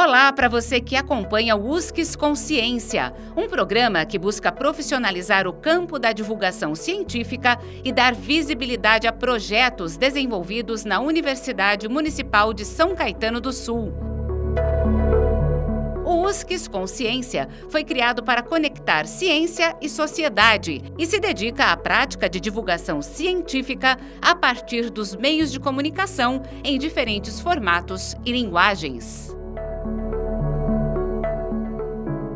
Olá para você que acompanha o USCS Consciência, um programa que busca profissionalizar o campo da divulgação científica e dar visibilidade a projetos desenvolvidos na Universidade Municipal de São Caetano do Sul. O USCS Consciência foi criado para conectar ciência e sociedade e se dedica à prática de divulgação científica a partir dos meios de comunicação em diferentes formatos e linguagens.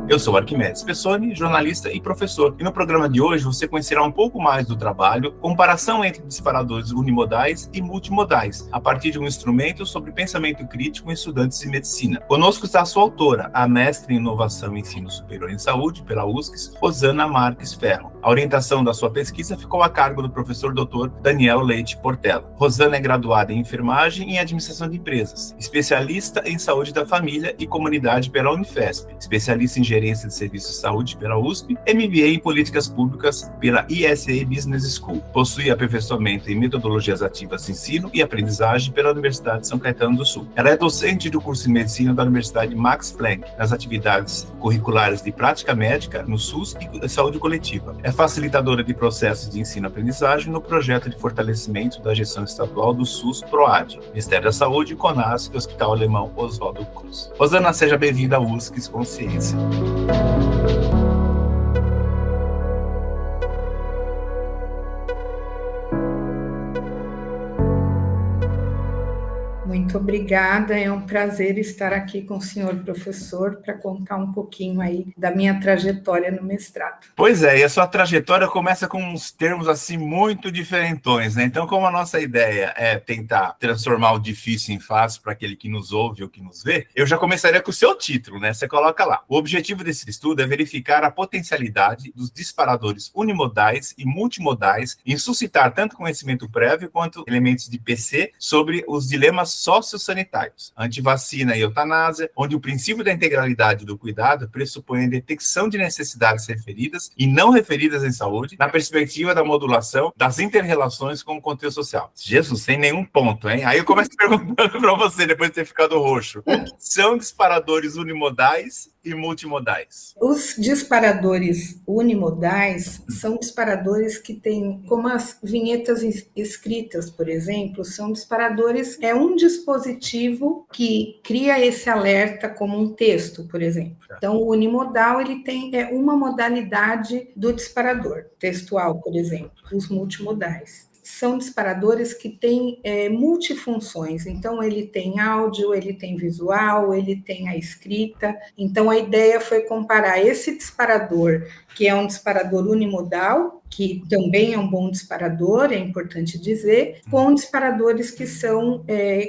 Eu sou Arquimedes Pessoni, jornalista e professor, e no programa de hoje você conhecerá um pouco mais do trabalho, comparação entre disparadores unimodais e multimodais, a partir de um instrumento sobre pensamento crítico em estudantes de medicina. Conosco está a sua autora, a mestre em inovação e ensino superior em saúde, pela USCS, Rosana Marques Ferro. A orientação da sua pesquisa ficou a cargo do professor Dr. Daniel Leite Portela. Rosana é graduada em enfermagem e administração de empresas, especialista em saúde da família e comunidade pela Unifesp, especialista em gerência de serviços de saúde pela USP, MBA em políticas públicas pela ISE Business School. Possui aperfeiçoamento em metodologias ativas de ensino e aprendizagem pela Universidade de São Caetano do Sul. Ela é docente do curso de medicina da Universidade Max Planck, nas atividades curriculares de prática médica no SUS e saúde coletiva. É facilitadora de processos de ensino-aprendizagem no projeto de fortalecimento da gestão estadual do SUS PROAD, Ministério da Saúde, CONAS e Hospital Alemão Oswaldo Cruz. Rosana, seja bem-vinda ao USCS Consciência. Muito obrigada, é um prazer estar aqui com o senhor professor para contar um pouquinho aí da minha trajetória no mestrado. Pois é, e a sua trajetória começa com uns termos assim muito diferentões, né? Então, como a nossa ideia é tentar transformar o difícil em fácil para aquele que nos ouve ou que nos vê, eu já começaria com o seu título, né? Você coloca lá. O objetivo desse estudo é verificar a potencialidade dos disparadores unimodais e multimodais em suscitar tanto conhecimento prévio quanto elementos de PC sobre os dilemas sociossanitários, antivacina e eutanásia, onde o princípio da integralidade do cuidado pressupõe a detecção de necessidades referidas e não referidas em saúde, na perspectiva da modulação das inter-relações com o contexto social. Jesus, sem nenhum ponto, hein? Aí eu começo perguntando para você, depois de ter ficado roxo, o que são disparadores unimodais e multimodais? Os disparadores unimodais são disparadores que têm, como as vinhetas escritas, por exemplo, são disparadores, é um dispositivo que cria esse alerta como um texto, por exemplo. Então, o unimodal, ele tem uma modalidade do disparador, textual, por exemplo. Os multimodais são disparadores que têm multifunções. Então, ele tem áudio, ele tem visual, ele tem a escrita. Então, a ideia foi comparar esse disparador, que é um disparador unimodal, que também é um bom disparador, é importante dizer, com disparadores que são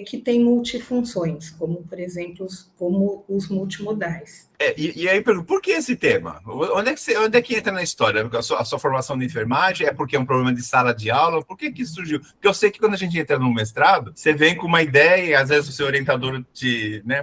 que têm multifunções, como, por exemplo, como os multimodais. E aí, por que esse tema? Onde é que entra na história? A sua formação de enfermagem é porque é um problema de sala de aula? Por que isso surgiu? Porque eu sei que quando a gente entra no mestrado, você vem com uma ideia e às vezes o seu orientador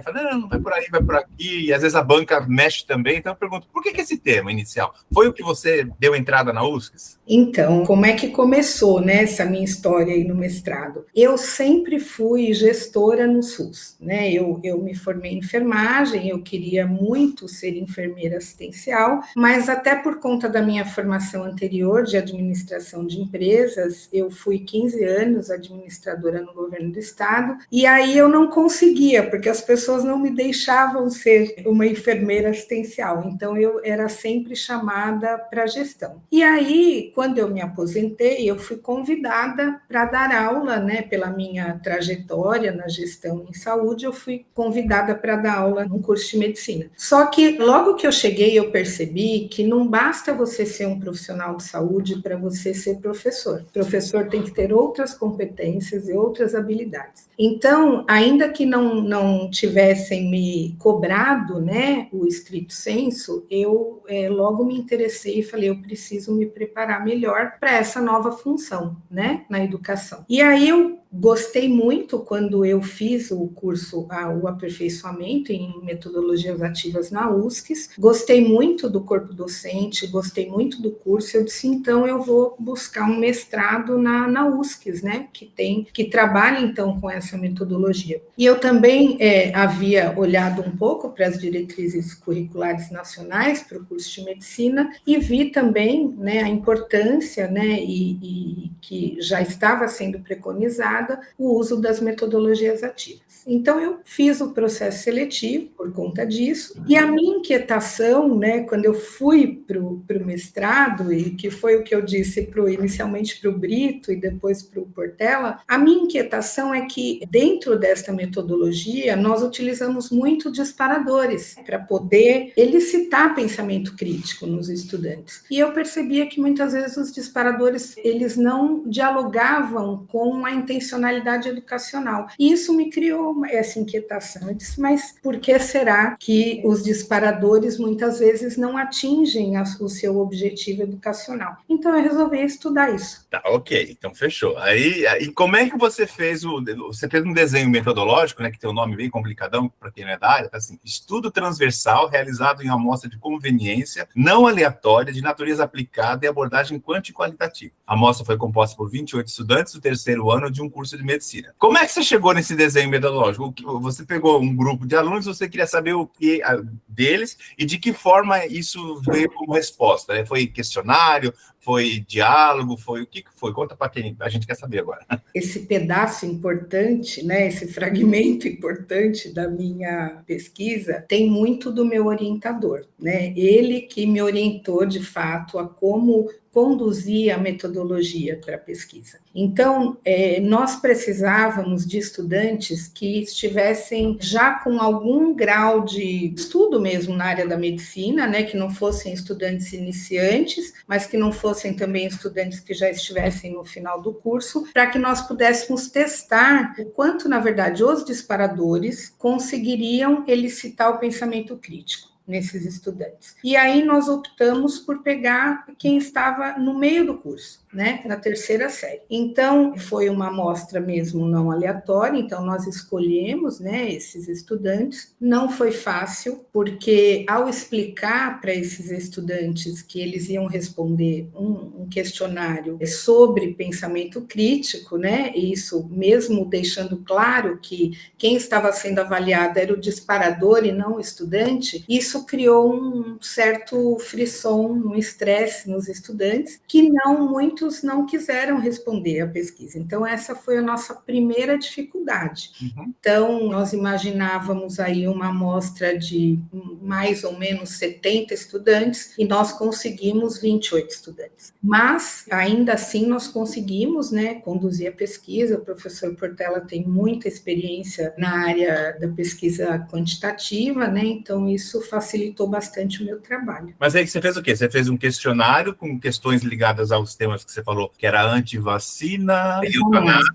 fala, não, vai por aí, vai por aqui, e às vezes a banca mexe também. Então eu pergunto, por que esse tema inicial? Foi o que você deu entrada na USCS? Então, como é que começou, né, essa minha história aí no mestrado? Eu sempre fui gestora no SUS, né? Eu me formei em enfermagem, eu queria muito ser enfermeira assistencial, mas até por conta da minha formação anterior de administração de empresas, eu fui 15 anos administradora no governo do estado, e aí eu não conseguia, porque as pessoas não me deixavam ser uma enfermeira assistencial, então eu era sempre chamada para gestão. E aí, quando eu me aposentei, eu fui convidada para dar aula, né, pela minha trajetória na gestão em saúde, eu fui convidada para dar aula num curso de medicina. Só que logo que eu cheguei, eu percebi que não basta você ser um profissional de saúde para você ser professor. O professor tem que ter outras competências e outras habilidades. Então, ainda que não tivessem me cobrado, né, o estrito sensu, eu logo me interessei e falei, eu preciso me preparar melhor para essa nova função, né, na educação. E aí eu gostei muito quando eu fiz o curso, o aperfeiçoamento em metodologias ativas na USCS, gostei muito do corpo docente, gostei muito do curso, eu disse, então eu vou buscar um mestrado na USCS, né, que trabalha então com essa metodologia. E eu também havia olhado um pouco para as diretrizes curriculares nacionais para o curso de medicina e vi também, né, a importância, né, e que já estava sendo preconizada o uso das metodologias ativas. Então, eu fiz o processo seletivo por conta disso, e a minha inquietação, né, quando eu fui para o mestrado, e que foi o que eu disse inicialmente para o Brito e depois para o Portela, a minha inquietação é que, dentro desta metodologia, nós utilizamos muito disparadores para poder elicitar pensamento crítico nos estudantes. E eu percebia que, muitas vezes, os disparadores, eles não dialogavam com a intencionalidade educacional. E isso me criou essa inquietação. Eu disse, mas por que será que os disparadores muitas vezes não atingem o seu objetivo educacional? Então eu resolvi estudar isso. Tá, ok, então fechou. Aí como é que você fez você fez um desenho metodológico, né, que tem um nome bem complicadão para quem não é da área, tá assim, estudo transversal realizado em amostra de conveniência, não aleatória, de natureza aplicada e abordagem quanti e qualitativa. A amostra foi composta por 28 estudantes do terceiro ano de um curso de medicina. Como é que você chegou nesse desenho metodológico? Você pegou um grupo de alunos, você queria saber o que deles e de que forma isso veio como resposta, né? Foi questionário, foi diálogo, foi o que foi? Conta para quem a gente quer saber agora. Esse pedaço importante, né, esse fragmento importante da minha pesquisa tem muito do meu orientador, né? Ele que me orientou de fato a como conduzir a metodologia para a pesquisa. Então, nós precisávamos de estudantes que estivessem já com algum grau de estudo mesmo na área da medicina, né, que não fossem estudantes iniciantes, mas que não fossem também estudantes que já estivessem no final do curso, para que nós pudéssemos testar o quanto, na verdade, os disparadores conseguiriam elicitar o pensamento crítico nesses estudantes. E aí nós optamos por pegar quem estava no meio do curso, né, na terceira série. Então, foi uma amostra mesmo não aleatória, então nós escolhemos, né, esses estudantes. Não foi fácil, porque ao explicar para esses estudantes que eles iam responder um questionário sobre pensamento crítico, né, e isso mesmo deixando claro que quem estava sendo avaliado era o disparador e não o estudante, isso criou um certo frisson, um estresse nos estudantes, que muitos não quiseram responder à pesquisa. Então, essa foi a nossa primeira dificuldade. Uhum. Então, nós imaginávamos aí uma amostra de mais ou menos 70 estudantes e nós conseguimos 28 estudantes. Mas, ainda assim, nós conseguimos, né, conduzir a pesquisa. O professor Portela tem muita experiência na área da pesquisa quantitativa, né, então isso facilitou bastante o meu trabalho. Mas aí você fez o quê? Você fez um questionário com questões ligadas aos temas que você falou, que era antivacina e eutanásia,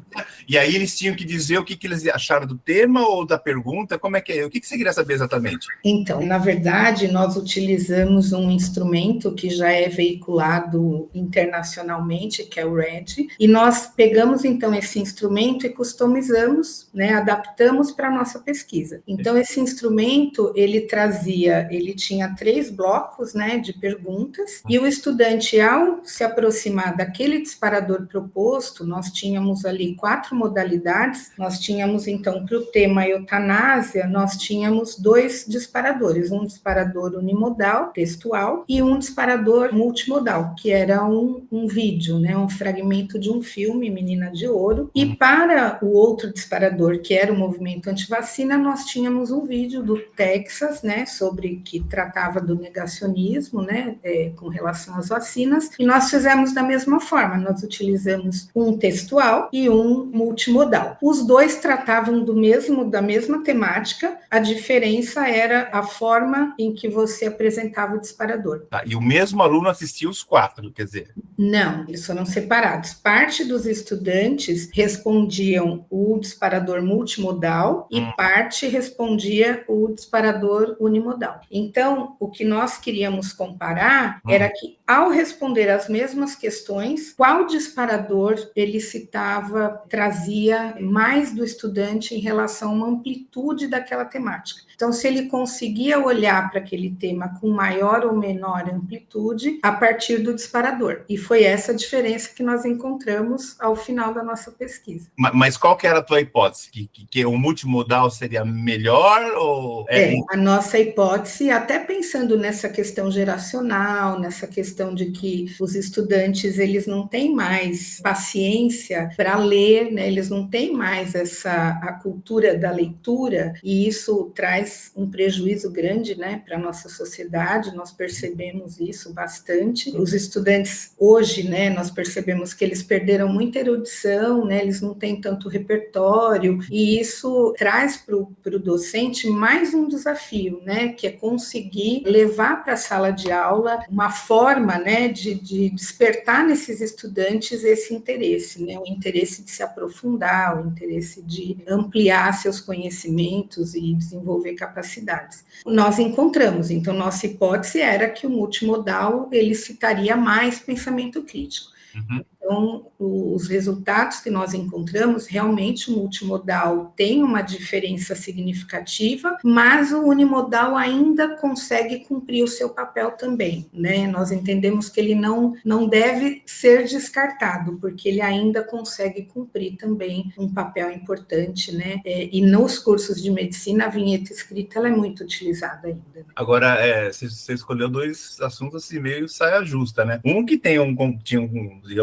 e aí eles tinham que dizer o que eles acharam do tema ou da pergunta, como é que é? O que você queria saber exatamente? Então, na verdade, nós utilizamos um instrumento que já é veiculado internacionalmente, que é o RED, e nós pegamos, então, esse instrumento e customizamos, né, adaptamos para a nossa pesquisa. Então, esse instrumento, ele tinha 3 blocos, né, de perguntas, e o estudante, ao se aproximar daquele disparador proposto, nós tínhamos ali 4 modalidades, nós tínhamos, então, para o tema eutanásia, nós tínhamos 2 disparadores, um disparador unimodal, textual, e um disparador multimodal, que era um vídeo, né, um fragmento de um filme, Menina de Ouro, e para o outro disparador, que era o movimento antivacina, nós tínhamos um vídeo do Texas, né, que tratava do negacionismo, né, com relação às vacinas, e nós fizemos da mesma forma, nós utilizamos um textual e um multimodal. Os 2 tratavam da mesma temática, a diferença era a forma em que você apresentava o disparador. Tá, e o mesmo aluno assistia os 4, quer dizer? Não, eles foram separados. Parte dos estudantes respondiam o disparador multimodal e parte respondia o disparador unimodal. Então, o que nós queríamos comparar era que, ao responder as mesmas questões, questões, qual disparador ele citava, trazia mais do estudante em relação a uma amplitude daquela temática. Então, se ele conseguia olhar para aquele tema com maior ou menor amplitude, a partir do disparador. E foi essa a diferença que nós encontramos ao final da nossa pesquisa. Mas qual que era a tua hipótese? Que o multimodal seria melhor? Ou... A nossa hipótese, até pensando nessa questão geracional, nessa questão de que os estudantes eles não têm mais paciência para ler, né? Eles não têm mais a cultura da leitura, e isso traz um prejuízo grande, né, para a nossa sociedade. Nós percebemos isso bastante. Os estudantes hoje, né, nós percebemos que eles perderam muita erudição, né, eles não têm tanto repertório, e isso traz para o docente mais um desafio, né, que é conseguir levar para a sala de aula uma forma, né, de despertar nesses estudantes esse interesse, né, o interesse de se aprofundar, o interesse de ampliar seus conhecimentos e desenvolver capacidades. Nós encontramos, então, nossa hipótese era que o multimodal, ele citaria mais pensamento crítico. Uhum. Então, os resultados que nós encontramos, realmente o multimodal tem uma diferença significativa, mas o unimodal ainda consegue cumprir o seu papel também, né? Nós entendemos que ele não deve ser descartado, porque ele ainda consegue cumprir também um papel importante, né? E nos cursos de medicina, a vinheta escrita ela é muito utilizada ainda. Agora, você escolheu dois assuntos assim, meio saia justa, né? Um que tinha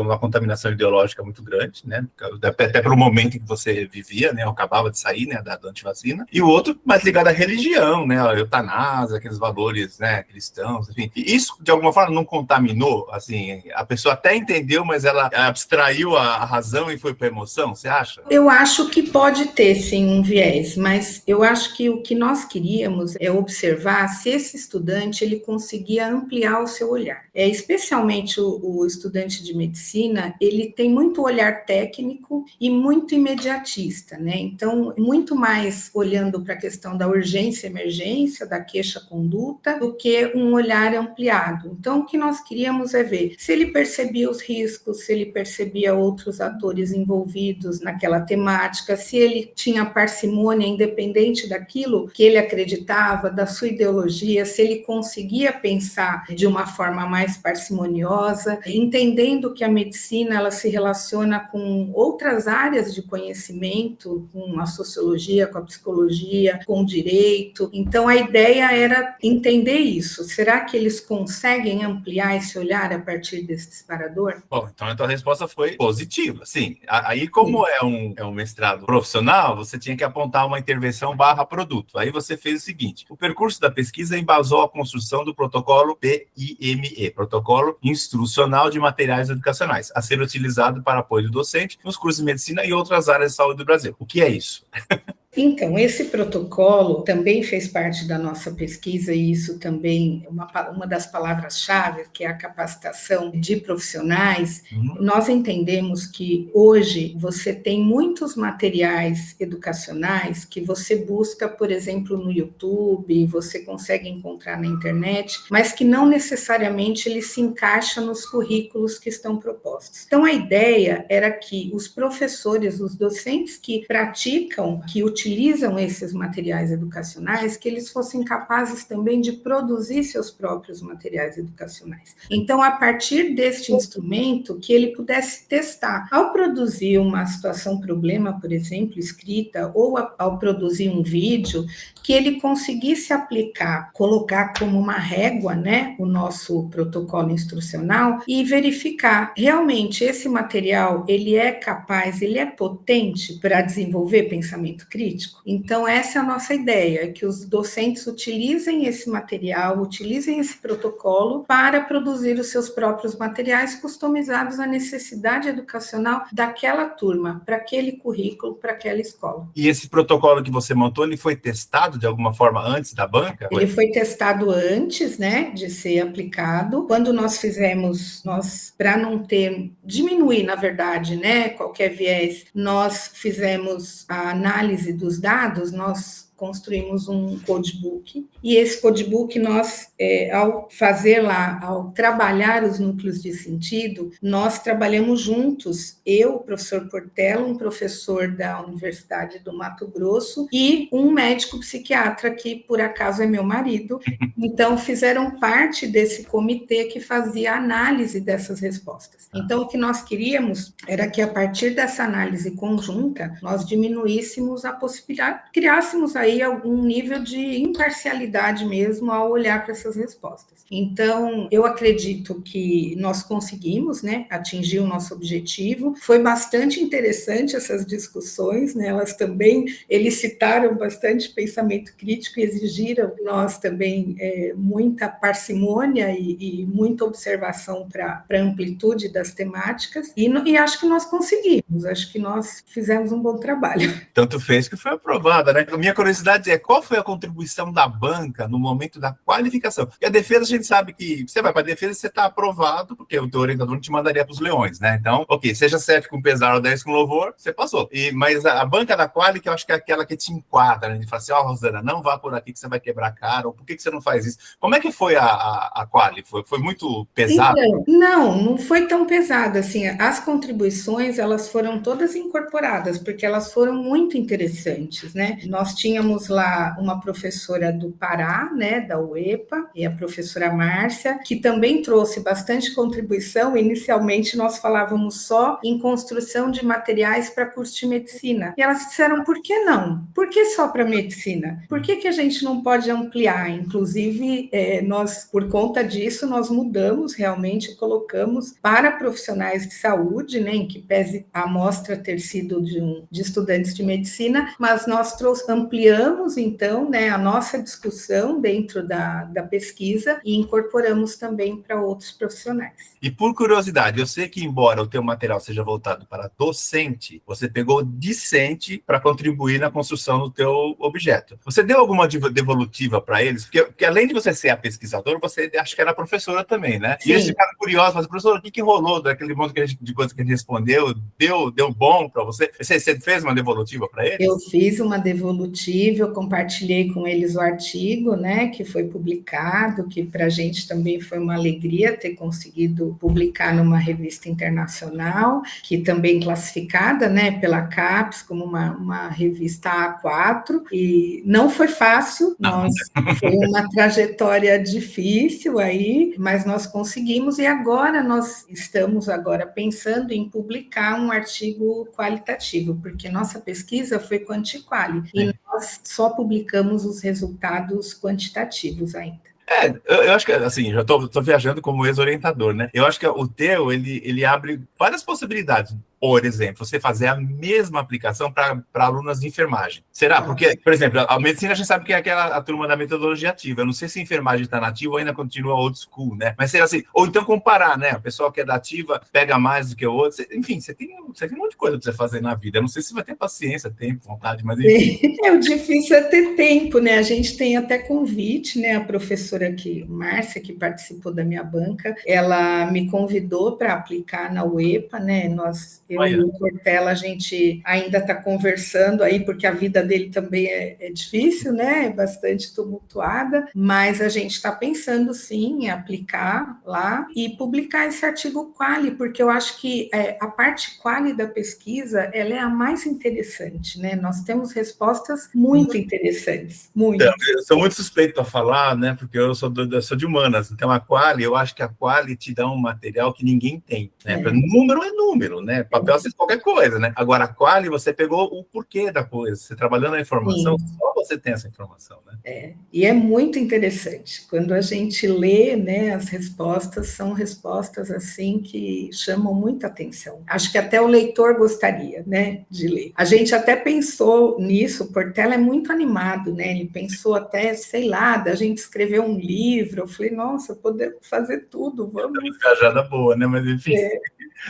uma contaminação ideológica muito grande, né? Até pelo momento em que você vivia, né? Eu acabava de sair, né? Da antivacina. E o outro mais ligado à religião, né? A eutanásia, aqueles valores, né? Cristãos, enfim. E isso, de alguma forma, não contaminou? Assim, a pessoa até entendeu, mas ela abstraiu a razão e foi para a emoção, você acha? Eu acho que pode ter, sim, um viés, mas eu acho que o que nós queríamos é observar se esse estudante ele conseguia ampliar o seu olhar. Especialmente o estudante de medicina, ele tem muito olhar técnico e muito imediatista, né? Então, muito mais olhando para a questão da urgência e emergência, da queixa-conduta, do que um olhar ampliado. Então, o que nós queríamos é ver se ele percebia os riscos, se ele percebia outros atores envolvidos naquela temática, se ele tinha parcimônia independente daquilo que ele acreditava, da sua ideologia, se ele conseguia pensar de uma forma mais parcimoniosa, entendendo que a medicina ela se relaciona com outras áreas de conhecimento, com a sociologia, com a psicologia, com o direito. Então, a ideia era entender isso. Será que eles conseguem ampliar esse olhar a partir desse disparador? Bom, então a tua resposta foi positiva, sim. Aí, como é um mestrado profissional, você tinha que apontar uma intervenção /produto. Aí você fez o seguinte: o percurso da pesquisa embasou a construção do protocolo PIME, Protocolo Instrucional de Materiais Educacionais, a ser utilizado para apoio do docente nos cursos de medicina e outras áreas de saúde do Brasil. O que é isso? Então, esse protocolo também fez parte da nossa pesquisa, e isso também é uma das palavras-chave, que é a capacitação de profissionais. Nós entendemos que hoje você tem muitos materiais educacionais que você busca, por exemplo, no YouTube, você consegue encontrar na internet, mas que não necessariamente ele se encaixa nos currículos que estão propostos. Então, a ideia era que os professores, os docentes que praticam, que utilizam esses materiais educacionais, que eles fossem capazes também de produzir seus próprios materiais educacionais. Então, a partir deste instrumento, que ele pudesse testar. Ao produzir uma situação-problema, por exemplo, escrita, ou ao produzir um vídeo, que ele conseguisse aplicar, colocar como uma régua, né, o nosso protocolo instrucional e verificar, realmente, esse material, ele é capaz, ele é potente para desenvolver pensamento crítico? Então, essa é a nossa ideia, que os docentes utilizem esse material, utilizem esse protocolo para produzir os seus próprios materiais customizados à necessidade educacional daquela turma, para aquele currículo, para aquela escola. E esse protocolo que você montou, ele foi testado de alguma forma antes da banca? Ele foi testado antes, né, de ser aplicado. Quando nós fizemos, para não diminuir, na verdade, né, qualquer viés, nós fizemos a análise dos dados, nós construímos um codebook, e esse codebook nós, ao trabalhar os núcleos de sentido, nós trabalhamos juntos, eu, o professor Portela, um professor da Universidade do Mato Grosso, e um médico psiquiatra, que por acaso é meu marido. Então, fizeram parte desse comitê que fazia a análise dessas respostas. Então, o que nós queríamos era que, a partir dessa análise conjunta, nós diminuíssemos a possibilidade, criássemos aí algum nível de imparcialidade mesmo ao olhar para essas respostas. Então, eu acredito que nós conseguimos, né, atingir o nosso objetivo. Foi bastante interessante essas discussões, né, elas também elicitaram bastante pensamento crítico e exigiram de nós também muita parcimônia e muita observação para a amplitude das temáticas, e acho que nós conseguimos, acho que nós fizemos um bom trabalho. Tanto fez que foi aprovada, né? A minha curiosidade é qual foi a contribuição da banca no momento da qualificação? Porque a defesa, a gente sabe que você vai para a defesa, você está aprovado, porque o teu orientador não te mandaria para os leões, né? Então, ok, seja 7 com pesar ou 10 com louvor, você passou. Mas a banca da quali, que eu acho que é aquela que te enquadra, né? De falar assim, Rosana, não vá por aqui que você vai quebrar a cara, ou por que você não faz isso? Como é que foi a quali? Foi muito pesado? Então, não foi tão pesado assim. As contribuições, elas foram todas incorporadas, porque elas foram muito interessantes, né? Nós tínhamos lá uma professora do Pará, né, da UEPA, e a professora Márcia, que também trouxe bastante contribuição. Inicialmente, nós falávamos só em construção de materiais para curso de medicina. E elas disseram, por que não? Por que só para medicina? Por que a gente não pode ampliar? Inclusive, nós, por conta disso, nós mudamos realmente, colocamos para profissionais de saúde, né, em que pese a amostra ter sido de estudantes de medicina, mas nós ampliamos, então, né, a nossa discussão dentro da pesquisa e incorporamos também para outros profissionais. E por curiosidade, eu sei que, embora o teu material seja voltado para docente, você pegou discente para contribuir na construção do teu objeto. Você deu alguma devolutiva para eles? Porque além de você ser a pesquisadora, você acho que era professora também, né? Sim. E eles ficaram curiosos, mas professor, o que rolou daquele monte de coisa que a gente respondeu? Deu bom para você? Você fez uma devolutiva para eles? Eu fiz uma devolutiva, eu compartilhei com eles o artigo, né, que foi publicado, que para a gente também foi uma alegria ter conseguido publicar numa revista internacional, que também classificada, né, pela CAPES como uma revista A4, e não foi fácil, foi uma trajetória difícil aí, mas nós conseguimos, e agora nós estamos pensando em publicar um artigo qualitativo, porque nossa pesquisa foi quanti-quali, e nós só publicamos os resultados quantitativos ainda. Eu acho que, assim, já tô viajando como ex-orientador, né? Eu acho que o teu, ele abre várias possibilidades. Por exemplo, você fazer a mesma aplicação para alunas de enfermagem. Será? Porque, por exemplo, a medicina a gente sabe que é a turma da metodologia ativa. Eu não sei se a enfermagem está nativa ou ainda continua old school, né? Mas seria assim, ou então comparar, né? O pessoal que é da ativa pega mais do que o outro. Enfim, você tem um monte de coisa para você fazer na vida. Eu não sei se vai ter paciência, tempo, vontade, mas enfim. O difícil é ter tempo, né? A gente tem até convite, né? A professora aqui, Márcia, que participou da minha banca, ela me convidou para aplicar na UEPA, né? Eu e o Portela, a gente ainda está conversando aí, porque a vida dele também é difícil, né? É bastante tumultuada, mas a gente está pensando, sim, em aplicar lá e publicar esse artigo quali, porque eu acho que a parte quali da pesquisa, ela é a mais interessante, né? Nós temos respostas muito interessantes, muito. Eu sou muito suspeito para falar, né? Porque eu sou de humanas, então a quali, eu acho que a quali te dá um material que ninguém tem, né? Número é número, né? Papel é qualquer coisa, né? Agora, a quali, você pegou o porquê da coisa. Você trabalhando a informação, só você tem essa informação, né? E é muito interessante. Quando a gente lê, né, as respostas, são respostas, assim, que chamam muita atenção. Acho que até o leitor gostaria, né, de ler. A gente até pensou nisso, o Portela é muito animado, né? Ele pensou até, sei lá, da gente escrever um livro. Eu falei, nossa, podemos fazer tudo, vamos. Engajada boa, né? Mas enfim.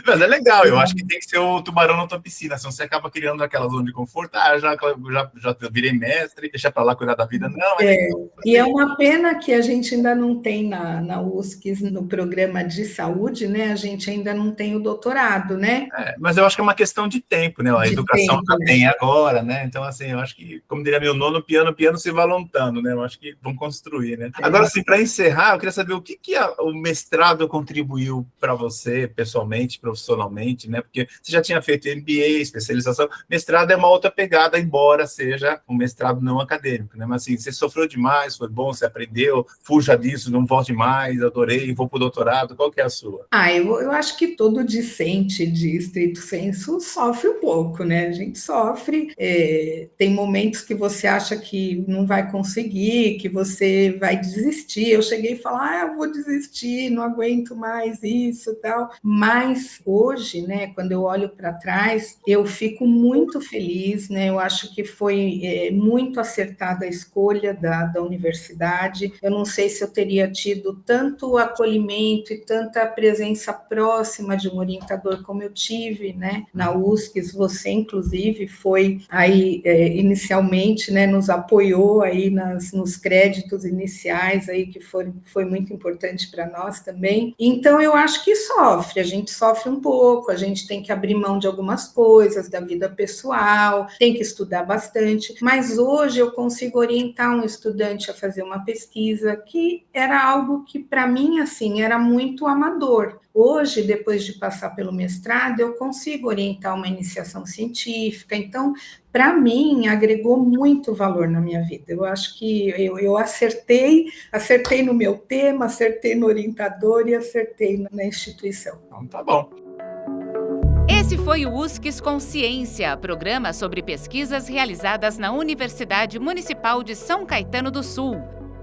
Mas é legal, eu acho que tem que ser o tubarão na tua piscina, senão você acaba criando aquela zona de conforto, já virei mestre, deixa pra lá cuidar da vida. Não, e é uma pena que a gente ainda não tem na USCS, no programa de saúde, né? A gente ainda não tem o doutorado, né? Mas eu acho que é uma questão de tempo, né? A educação tempo, já tem agora, né? Então, assim, eu acho que, como diria meu nono, piano se vai lontando, né? Eu acho que vão construir, né? Agora, assim, para encerrar, eu queria saber o que o mestrado contribuiu para você, pessoalmente, profissionalmente, né? Porque você já tinha feito MBA, especialização. Mestrado é uma outra pegada, embora seja um mestrado não acadêmico, né? Mas, assim, você sofreu demais, foi bom, você aprendeu, fuja disso, não volte mais, adorei, vou para o doutorado. Qual que é a sua? Eu acho que todo discente de estrito senso sofre um pouco, né? A gente sofre, tem momentos que você acha que não vai conseguir, que você vai desistir. Eu cheguei a falar, eu vou desistir, não aguento mais isso e tal. Mas hoje, né, quando eu olho para trás, eu fico muito feliz, né? Eu acho que foi muito acertada a escolha da universidade. Eu não sei se eu teria tido tanto acolhimento e tanta presença próxima de um orientador como eu tive, né, na USCS. Você, inclusive, foi aí inicialmente, né, nos apoiou aí nos créditos iniciais aí, que foi muito importante para nós também. Então, eu acho que a gente sofre um pouco, a gente tem que abrir mão de algumas coisas da vida pessoal, tem que estudar bastante, mas hoje eu consigo orientar um estudante a fazer uma pesquisa que era algo que, para mim, assim, era muito amador. Hoje, depois de passar pelo mestrado, eu consigo orientar uma iniciação científica. Então, para mim, agregou muito valor na minha vida. Eu acho que eu acertei no meu tema, acertei no orientador e acertei na instituição. Então, tá bom. Esse foi o USCS Consciência, programa sobre pesquisas realizadas na Universidade Municipal de São Caetano do Sul.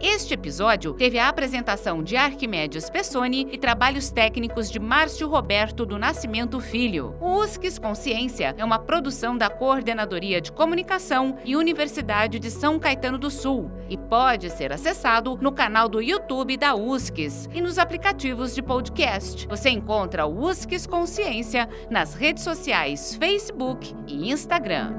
Este episódio teve a apresentação de Arquimedes Pessoni e trabalhos técnicos de Márcio Roberto do Nascimento Filho. O USCS Consciência é uma produção da Coordenadoria de Comunicação e Universidade de São Caetano do Sul e pode ser acessado no canal do YouTube da USCS e nos aplicativos de podcast. Você encontra o USCS Consciência nas redes sociais Facebook e Instagram.